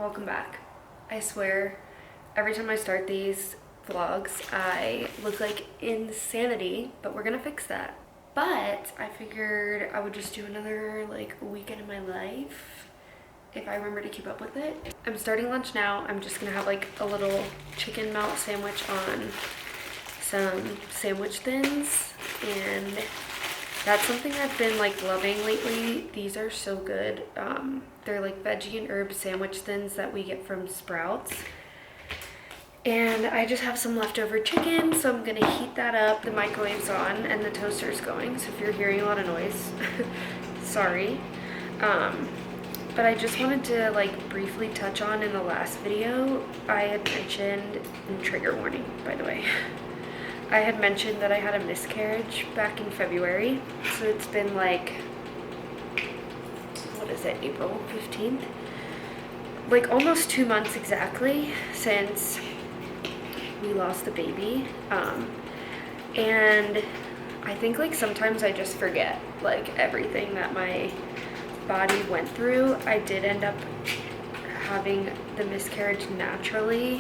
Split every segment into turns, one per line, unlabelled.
welcome back. I swear, every time I start these vlogs, I look like insanity, but we're gonna fix that. But I figured I would just do another like weekend in my life if I remember to keep up with it. I'm starting lunch now. I'm just gonna have like a little chicken melt sandwich on some sandwich thins, and that's something I've been like loving lately. These are so good. They're like veggie and herb sandwich thins that we get from Sprouts. And I just have some leftover chicken, so I'm gonna heat that up. The microwave's on and the toaster's going, so if you're hearing a lot of noise, sorry. But I just wanted to like briefly touch on, in the last video, I had mentioned, and trigger warning by the way, I had mentioned that I had a miscarriage back in February. So it's been like, what is it, April 15th? Like almost 2 months exactly since we lost the baby. And I think like sometimes I just forget like everything that my body went through. I did end up having the miscarriage naturally,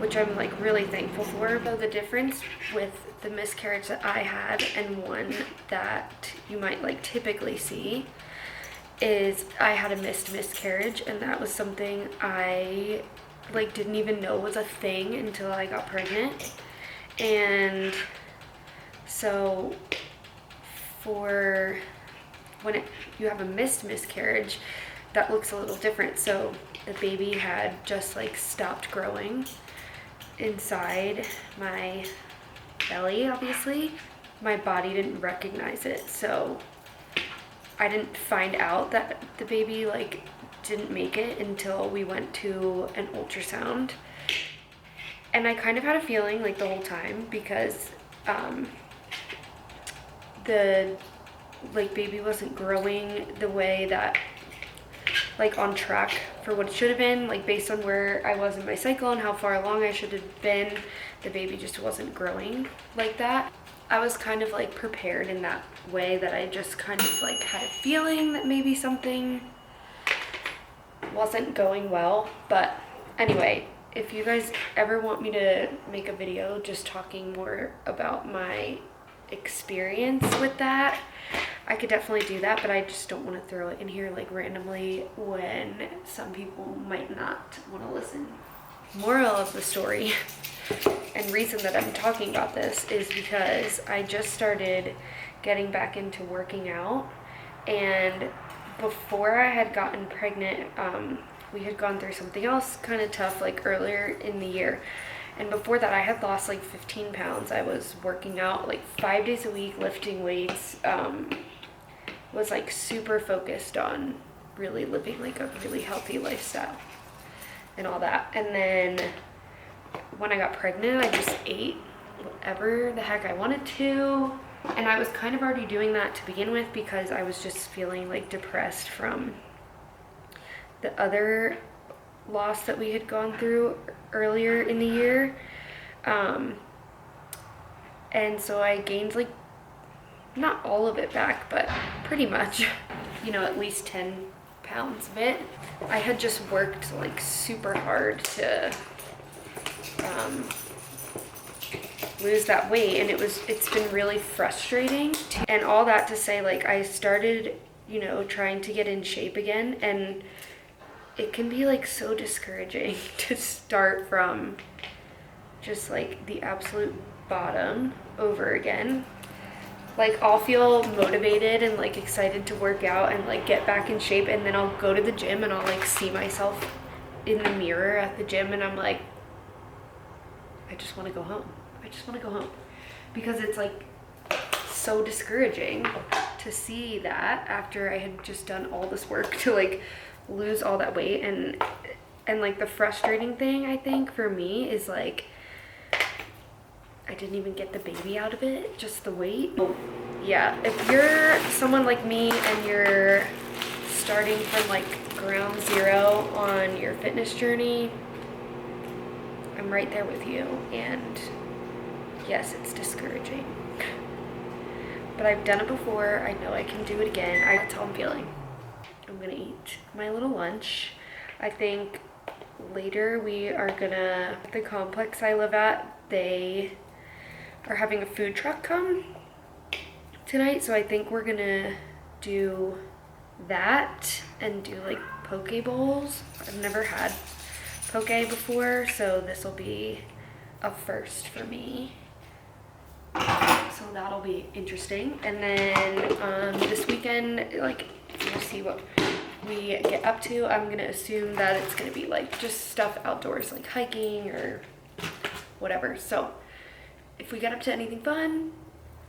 which I'm like really thankful for. So the difference with the miscarriage that I had and one that you might like typically see is I had a missed miscarriage, and that was something I like didn't even know was a thing until I got pregnant. And so for when you have a missed miscarriage, that looks a little different. So the baby had just like stopped growing inside my belly. Obviously my body didn't recognize it, so I didn't find out that the baby like didn't make it until we went to an ultrasound. And I kind of had a feeling like the whole time, because the like baby wasn't growing the way that like on track for what it should have been, like based on where I was in my cycle and how far along I should have been. The baby just wasn't growing like that. I was kind of like prepared in that way, that I just kind of like had a feeling that maybe something wasn't going well. But anyway, if you guys ever want me to make a video just talking more about my experience with that, I could definitely do that, but I just don't want to throw it in here like randomly when some people might not want to listen. Moral of the story and reason that I'm talking about this is because I just started getting back into working out, and before I had gotten pregnant, we had gone through something else kind of tough like earlier in the year. And before that, I had lost like 15 pounds. I was working out like 5 days a week, lifting weights, was like super focused on really living like a really healthy lifestyle and all that. And then when I got pregnant, I just ate whatever the heck I wanted to. And I was kind of already doing that to begin with, because I was just feeling like depressed from the other loss that we had gone through earlier in the year. And so I gained like, not all of it back, but pretty much, you know, at least 10 pounds of it. I had just worked like super hard to lose that weight, and it's been really frustrating. And all that to say, like, I started, you know, trying to get in shape again, and it can be like so discouraging to start from just like the absolute bottom over again. Like I'll feel motivated and like excited to work out and like get back in shape, and then I'll go to the gym and I'll like see myself in the mirror at the gym, and I'm like, I just want to go home. I just want to go home, because it's like so discouraging to see that after I had just done all this work to like lose all that weight. And like the frustrating thing I think for me is like I didn't even get the baby out of it, just the weight. Yeah, if you're someone like me and you're starting from like ground zero on your fitness journey, I'm right there with you. And yes, it's discouraging, but I've done it before. I know I can do it again. That's how I'm feeling. I'm gonna eat my little lunch. I think later we are gonna, the complex I live at, they are having a food truck come tonight, so I think we're gonna do that and do like poke bowls. I've never had poke before, so this will be a first for me. So that'll be interesting. And then this weekend, like, we'll see what we get up to. I'm gonna assume that it's gonna be like just stuff outdoors, like hiking or whatever. So if we get up to anything fun,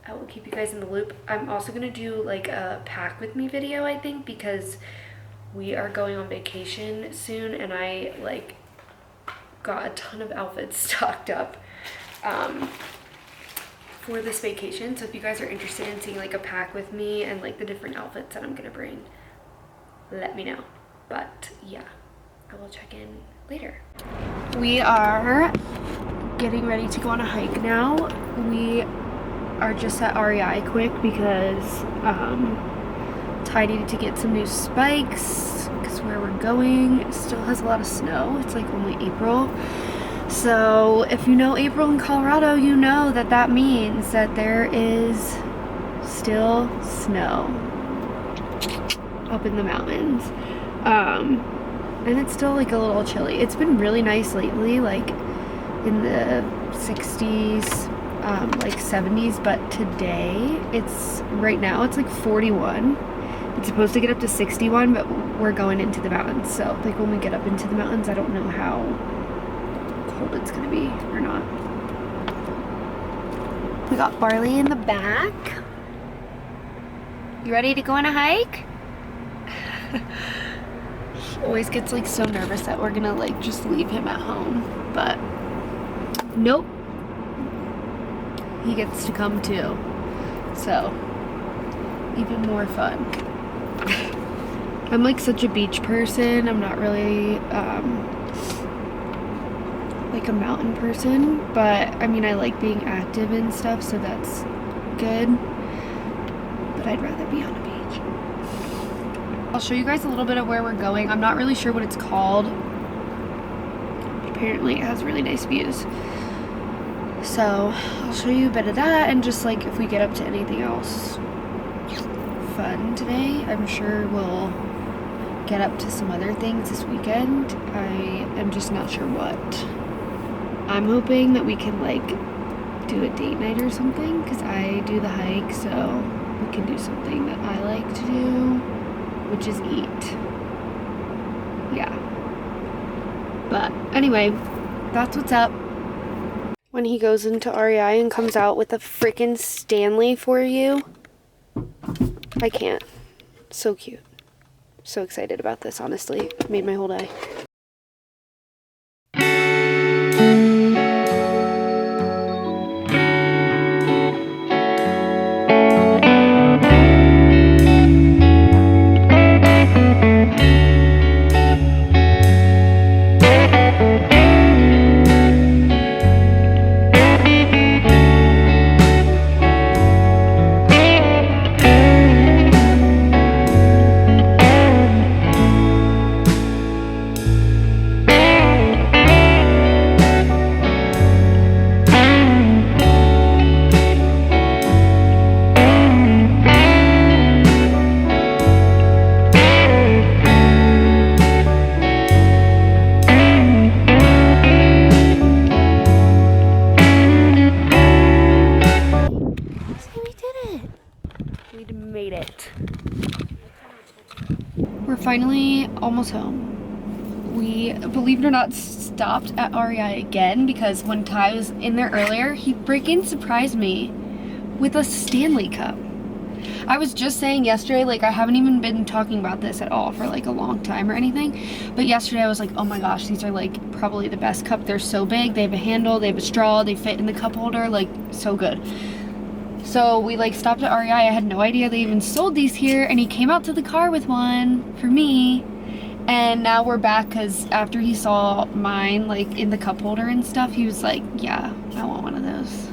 I will keep you guys in the loop. I'm also gonna do like a pack with me video, I think, because we are going on vacation soon and I like got a ton of outfits stocked up for this vacation. So if you guys are interested in seeing like a pack with me and like the different outfits that I'm gonna bring, let me know. But yeah, I will check in later. We are getting ready to go on a hike now. We are just at REI quick because Ty needed to get some new spikes because where we're going it still has a lot of snow. It's like only April. So if you know April in Colorado, you know that that means that there is still snow up in the mountains. And it's still like a little chilly. It's been really nice lately, like in the 60s, like 70s, but today it's, right now it's like 41. It's supposed to get up to 61, but we're going into the mountains. So like when we get up into the mountains, I don't know how cold it's gonna be or not. We got Barley in the back. You ready to go on a hike? He always gets like so nervous that we're gonna like just leave him at home, but nope. He gets to come too. So even more fun. I'm like such a beach person. I'm not really like a mountain person, but I mean I like being active and stuff, so that's good. But I'd rather be on a beach. I'll show you guys a little bit of where we're going. I'm not really sure what it's called. Apparently it has really nice views. So I'll show you a bit of that, and just like if we get up to anything else fun today, I'm sure we'll get up to some other things this weekend. I am just not sure what. I'm hoping that we can like do a date night or something, because I do the hike, so we can do something that I like to do, which is eat. Yeah. But anyway, that's what's up. When he goes into REI and comes out with a freaking Stanley for you, I can't. So cute. So excited about this, honestly. It made my whole day. Finally almost home. We, believe it or not, stopped at REI again because when Ty was in there earlier, he freaking surprised me with a Stanley cup. I was just saying yesterday, like I haven't even been talking about this at all for like a long time or anything, but yesterday I was like, oh my gosh, these are like probably the best cup. They're so big, they have a handle, they have a straw, they fit in the cup holder, like so good. So we like stopped at REI. I had no idea they even sold these here, and he came out to the car with one for me. And now we're back because after he saw mine like in the cup holder and stuff, he was like, yeah, I want one of those.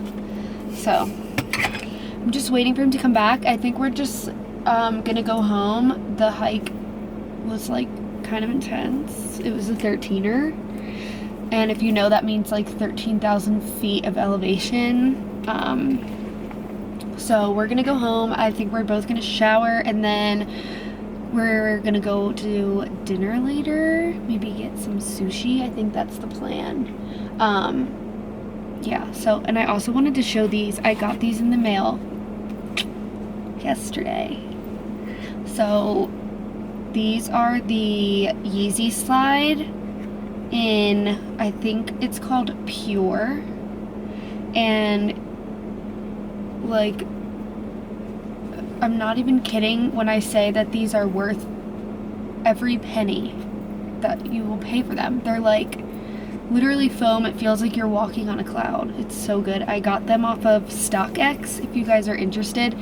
So I'm just waiting for him to come back. I think we're just gonna go home. The hike was like kind of intense. It was a 13er. And if you know, that means like 13,000 feet of elevation. So we're gonna go home. I think we're both gonna shower, and then we're gonna go to dinner later. Maybe get some sushi. I think that's the plan. Yeah, so, and I also wanted to show these. I got these in the mail yesterday. So these are the Yeezy slide in, I think it's called Pure. And like, I'm not even kidding when I say that these are worth every penny that you will pay for them. They're like literally foam. It feels like you're walking on a cloud. It's so good. I got them off of StockX if you guys are interested.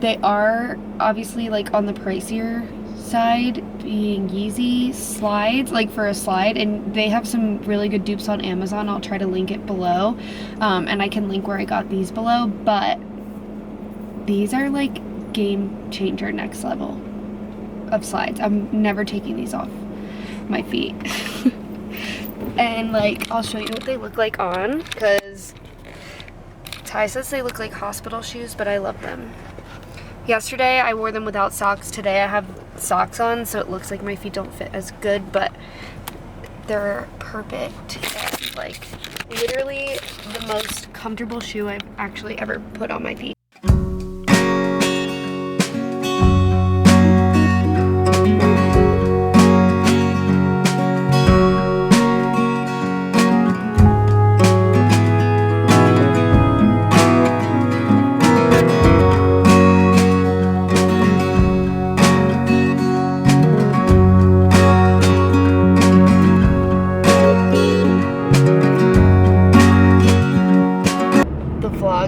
They are obviously like on the pricier side, being Yeezy slides, like for a slide, and they have some really good dupes on Amazon. I'll try to link it below, and I can link where I got these below, but these are like game changer, next level of slides. I'm never taking these off my feet. And like, I'll show you what they look like on, because Ty says they look like hospital shoes, but I love them. Yesterday I wore them without socks. Today I have socks on, so it looks like my feet don't fit as good, but they're perfect. And like, literally the most comfortable shoe I've actually ever put on my feet.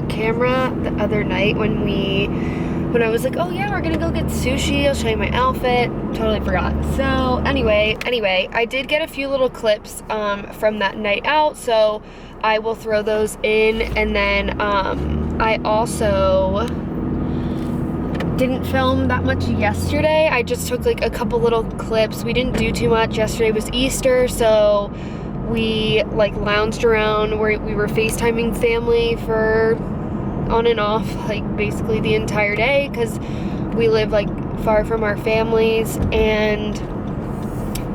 Camera the other night when I was like, oh yeah, we're gonna go get sushi, I'll show you my outfit, totally forgot. So anyway, I did get a few little clips from that night out, so I will throw those in. And then I also didn't film that much yesterday. I just took like a couple little clips. We didn't do too much. Yesterday was Easter, so we like lounged around where we were FaceTiming family for on and off, like basically the entire day, because we live like far from our families. And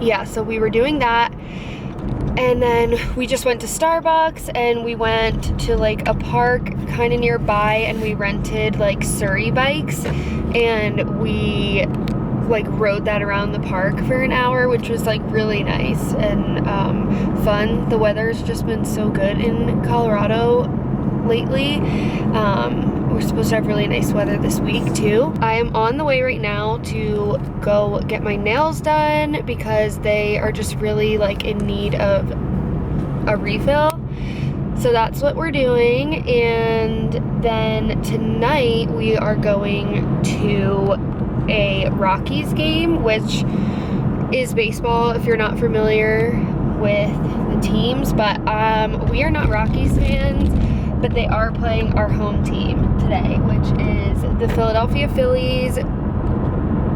yeah, so we were doing that, and then we just went to Starbucks, and we went to like a park kind of nearby, and we rented like Surrey bikes, and we like rode that around the park for an hour, which was like really nice and fun. The weather's just been so good in Colorado lately. We're supposed to have really nice weather this week too. I am on the way right now to go get my nails done because they are just really like in need of a refill. So that's what we're doing. And then tonight we are going to a Rockies game, which is baseball if you're not familiar with the teams. But we are not Rockies fans, but they are playing our home team today, which is the Philadelphia Phillies.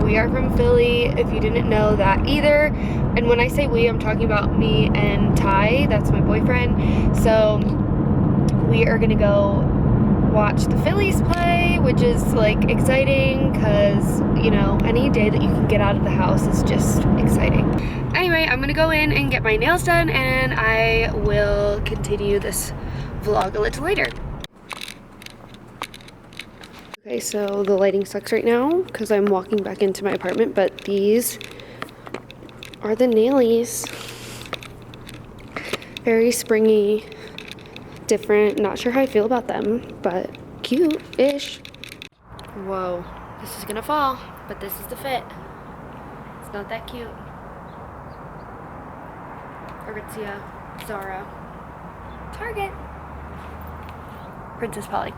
We are from Philly, if you didn't know that either. And when I say we, I'm talking about me and Ty, that's my boyfriend. So we are gonna go watch the Phillies play, which is like exciting because, you know, any day that you can get out of the house is just exciting. Anyway, I'm gonna go in and get my nails done, and I will continue this vlog a little later. Okay, so the lighting sucks right now because I'm walking back into my apartment, but these are the nailies. Very springy, different. Not sure how I feel about them, but cute-ish. Whoa, this is gonna fall, but this is the fit. It's not that cute. Aritzia, Zara, Target, Princess Polly.